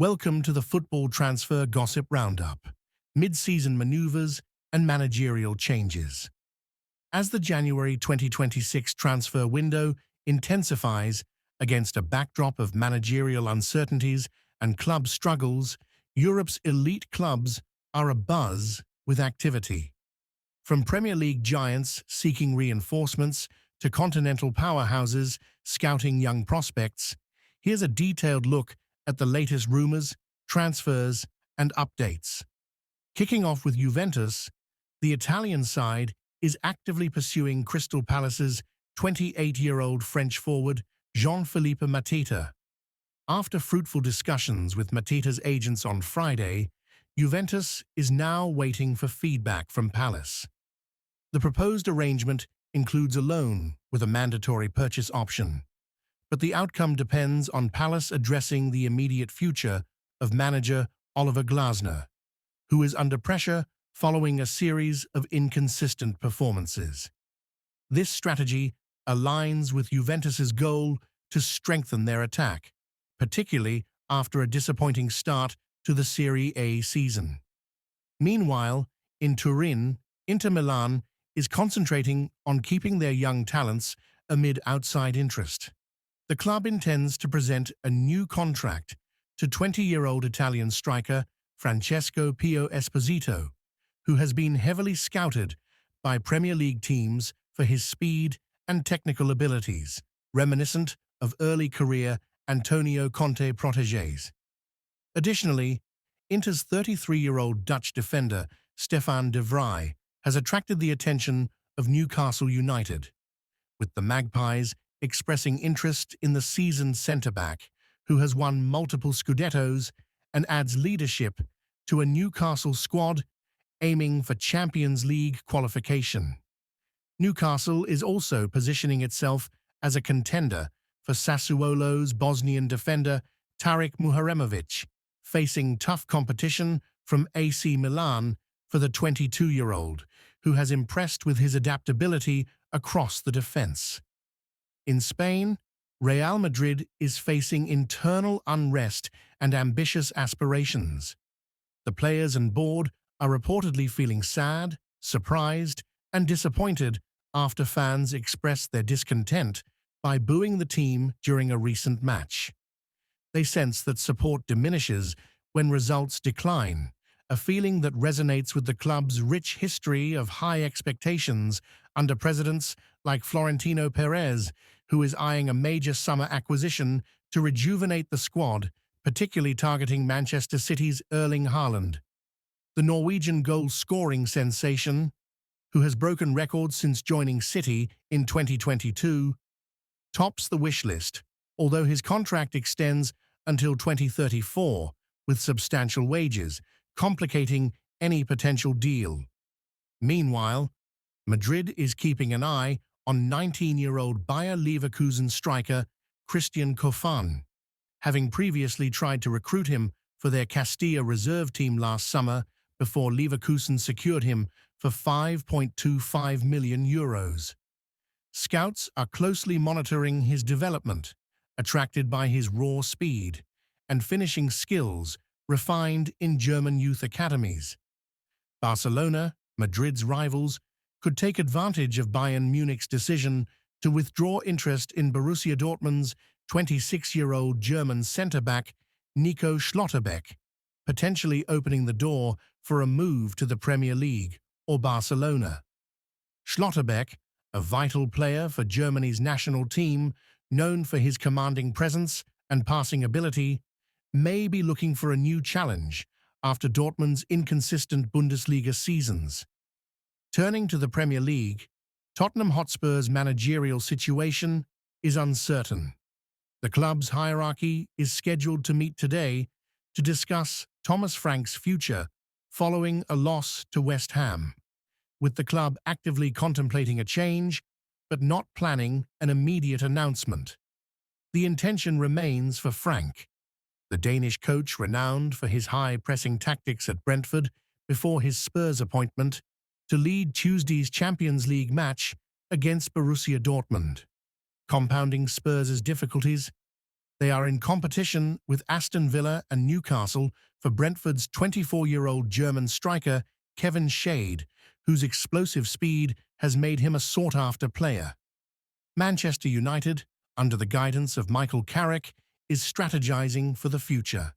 Welcome to the Football Transfer Gossip Roundup, mid-season maneuvers and managerial changes. As the January 2026 transfer window intensifies against a backdrop of managerial uncertainties and club struggles, Europe's elite clubs are abuzz with activity. From Premier League giants seeking reinforcements to continental powerhouses scouting young prospects, here's a detailed look at the latest rumours, transfers and updates. Kicking off with Juventus, the Italian side is actively pursuing Crystal Palace's 28-year-old French forward Jean-Philippe Matita. After fruitful discussions with Matita's agents on Friday, Juventus is now waiting for feedback from Palace. The proposed arrangement includes a loan with a mandatory purchase option, but the outcome depends on Palace addressing the immediate future of manager Oliver Glasner, who is under pressure following a series of inconsistent performances. This strategy aligns with Juventus's goal to strengthen their attack, particularly after a disappointing start to the Serie A season. Meanwhile, in Turin, Inter Milan is concentrating on keeping their young talents amid outside interest. The club intends to present a new contract to 20-year-old Italian striker Francesco Pio Esposito, who has been heavily scouted by Premier League teams for his speed and technical abilities, reminiscent of early career Antonio Conte protégés. Additionally, Inter's 33-year-old Dutch defender Stefan de Vrij has attracted the attention of Newcastle United, with the Magpies expressing interest in the seasoned centre-back, who has won multiple Scudettos and adds leadership to a Newcastle squad aiming for Champions League qualification. Newcastle is also positioning itself as a contender for Sassuolo's Bosnian defender Tarik Muharemovic, facing tough competition from AC Milan for the 22-year-old, who has impressed with his adaptability across the defence. In Spain, Real Madrid is facing internal unrest and ambitious aspirations. The players and board are reportedly feeling sad, surprised, and disappointed after fans expressed their discontent by booing the team during a recent match. They sense that support diminishes when results decline, a feeling that resonates with the club's rich history of high expectations under presidents like Florentino Perez, who is eyeing a major summer acquisition to rejuvenate the squad, particularly targeting Manchester City's Erling Haaland. The Norwegian goal-scoring sensation, who has broken records since joining City in 2022, tops the wish list, although his contract extends until 2034, with substantial wages, complicating any potential deal. Meanwhile, Madrid is keeping an eye on 19-year-old Bayer Leverkusen striker Christian Kofan, having previously tried to recruit him for their Castilla reserve team last summer before Leverkusen secured him for €5.25 million. Scouts are closely monitoring his development, attracted by his raw speed and finishing skills refined in German youth academies. Barcelona, Madrid's rivals, could take advantage of Bayern Munich's decision to withdraw interest in Borussia Dortmund's 26-year-old German centre-back Nico Schlotterbeck, potentially opening the door for a move to the Premier League or Barcelona. Schlotterbeck, a vital player for Germany's national team, known for his commanding presence and passing ability, may be looking for a new challenge after Dortmund's inconsistent Bundesliga seasons. Turning to the Premier League, Tottenham Hotspur's managerial situation is uncertain. The club's hierarchy is scheduled to meet today to discuss Thomas Frank's future following a loss to West Ham, with the club actively contemplating a change but not planning an immediate announcement. The intention remains for Frank, the Danish coach renowned for his high-pressing tactics at Brentford before his Spurs appointment, to lead Tuesday's Champions League match against Borussia Dortmund. Compounding Spurs' difficulties, They are in competition with Aston Villa and Newcastle for Brentford's 24-year-old German striker Kevin Schade, whose explosive speed has made him a sought-after player. Manchester United, under the guidance of Michael Carrick, is strategizing for the future.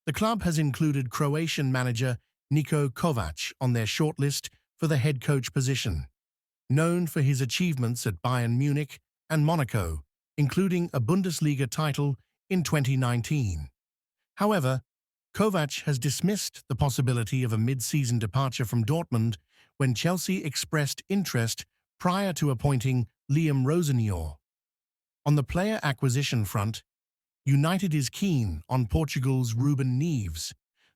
The club has included Croatian manager Niko Kovac on their shortlist for the head coach position. Known for his achievements at Bayern Munich and Monaco, including a Bundesliga title in 2019. However, Kovac has dismissed the possibility of a mid-season departure from Dortmund when Chelsea expressed interest prior to appointing Liam Rosenior. On the player acquisition front, United is keen on Portugal's Ruben Neves,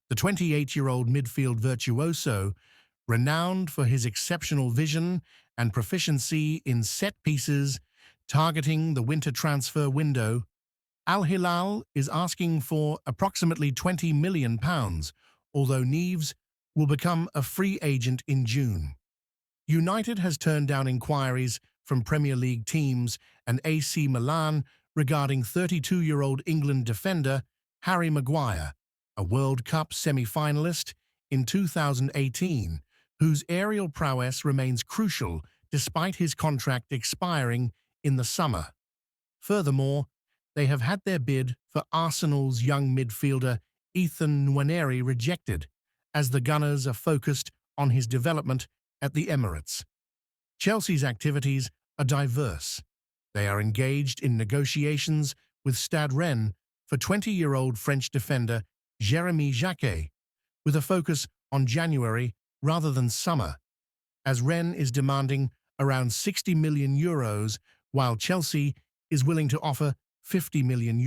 the 28-year-old midfield virtuoso, renowned for his exceptional vision and proficiency in set pieces, targeting the winter transfer window. Al Hilal is asking for approximately £20 million, although Neves will become a free agent in June. United has turned down inquiries from Premier League teams and AC Milan regarding 32-year-old England defender Harry Maguire, a World Cup semi-finalist in 2018, whose aerial prowess remains crucial despite his contract expiring in the summer. Furthermore, they have had their bid for Arsenal's young midfielder Ethan Nwaneri rejected, as the Gunners are focused on his development at the Emirates. Chelsea's activities are diverse. They are engaged in negotiations with Stade Rennes for 20-year-old French defender Jérémy Jacquet, with a focus on January rather than summer, as Rennes is demanding around €60 million, while Chelsea is willing to offer €50 million.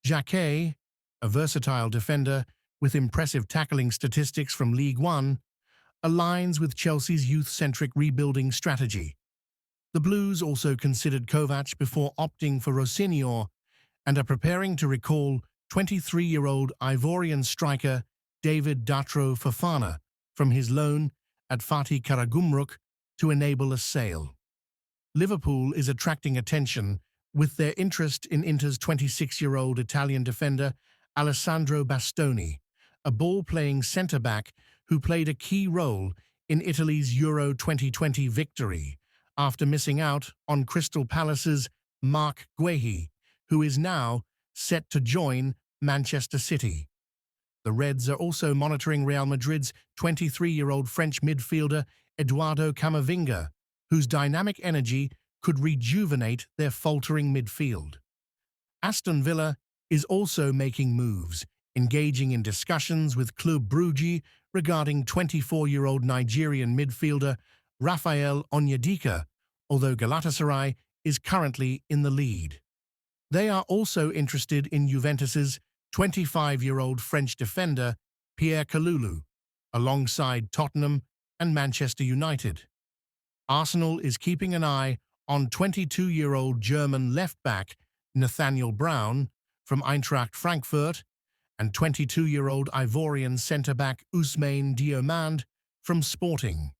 Jacquet, a versatile defender with impressive tackling statistics from League One, aligns with Chelsea's youth-centric rebuilding strategy. The Blues also considered Kovac before opting for Rosenior and are preparing to recall 23-year-old Ivorian striker David Datro Fofana from his loan at Fatih Karagümrük to enable a sale. Liverpool is attracting attention with their interest in Inter's 26-year-old Italian defender Alessandro Bastoni, a ball-playing centre-back who played a key role in Italy's Euro 2020 victory, after missing out on Crystal Palace's Marc Guehi, who is now set to join Manchester City. The Reds are also monitoring Real Madrid's 23-year-old French midfielder Eduardo Camavinga, whose dynamic energy could rejuvenate their faltering midfield. Aston Villa is also making moves, engaging in discussions with Club Brugge regarding 24-year-old Nigerian midfielder Raphael Onyedika, although Galatasaray is currently in the lead. They are also interested in Juventus's 25-year-old French defender Pierre Kalulu, alongside Tottenham and Manchester United. Arsenal is keeping an eye on 22-year-old German left-back Nathaniel Brown from Eintracht Frankfurt and 22-year-old Ivorian centre-back Ousmane Diomande from Sporting,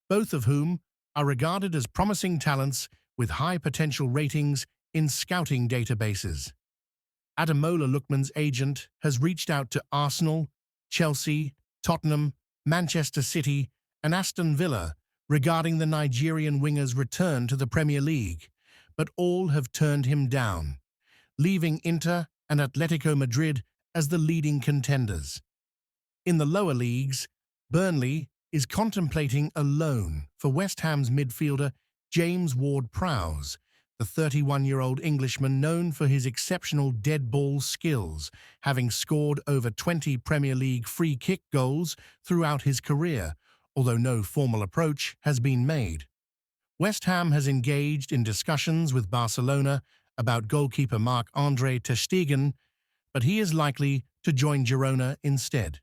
both of whom are regarded as promising talents with high potential ratings in scouting databases. Ademola Lookman's agent has reached out to Arsenal, Chelsea, Tottenham, Manchester City, and Aston Villa regarding the Nigerian winger's return to the Premier League, but all have turned him down, leaving Inter and Atletico Madrid as the leading contenders. In the lower leagues, Burnley is contemplating a loan for West Ham's midfielder James Ward-Prowse, the 31-year-old Englishman known for his exceptional dead ball skills, having scored over 20 Premier League free-kick goals throughout his career, although no formal approach has been made. West Ham has engaged in discussions with Barcelona about goalkeeper Marc-Andre ter Stegen, but he is likely to join Girona instead.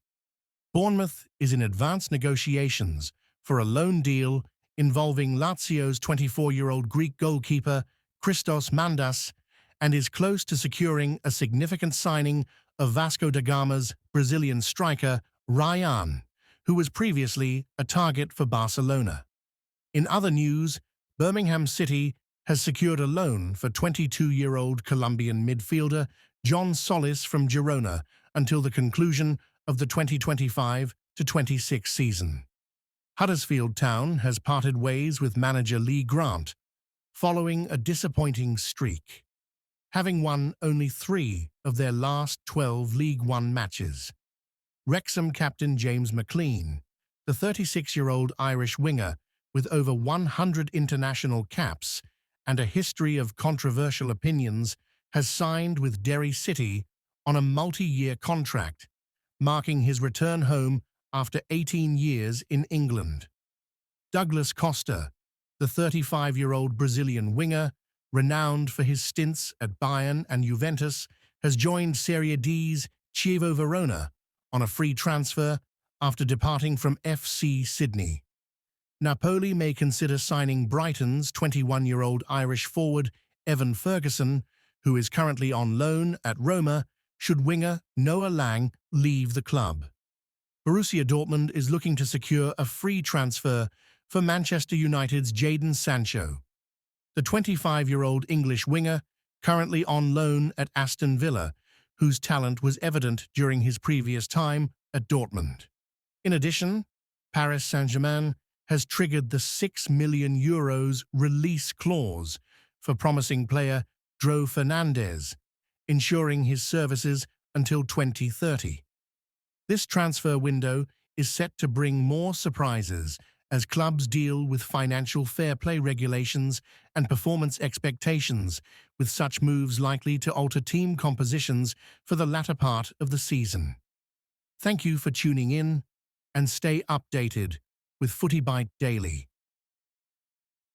Bournemouth is in advanced negotiations for a loan deal involving Lazio's 24-year-old Greek goalkeeper Christos Mandas and is close to securing a significant signing of Vasco da Gama's Brazilian striker Ryan, who was previously a target for Barcelona. In other news, Birmingham City has secured a loan for 22-year-old Colombian midfielder John Solis from Girona until the conclusion of the 2025-26 season. Huddersfield Town has parted ways with manager Lee Grant following a disappointing streak, having won only 3 of their last 12 League One matches. Wrexham captain James McLean, the 36-year-old Irish winger with over 100 international caps and a history of controversial opinions, has signed with Derry City on a multi-year contract, marking his return home after 18 years in England. Douglas Costa, the 35-year-old Brazilian winger, renowned for his stints at Bayern and Juventus, has joined Serie D's Chievo Verona on a free transfer after departing from FC Sydney. Napoli may consider signing Brighton's 21-year-old Irish forward Evan Ferguson, who is currently on loan at Roma, should winger Noah Lang leave the club. Borussia Dortmund is looking to secure a free transfer for Manchester United's Jadon Sancho. The 25-year-old English winger, currently on loan at Aston Villa, whose talent was evident during his previous time at Dortmund. In addition, Paris Saint-Germain has triggered the €6 million release clause for promising player Dro Fernandes, ensuring his services until 2030. This transfer window is set to bring more surprises as clubs deal with financial fair play regulations and performance expectations, with such moves likely to alter team compositions for the latter part of the season. Thank you for tuning in, and stay updated with Footy Bite Daily.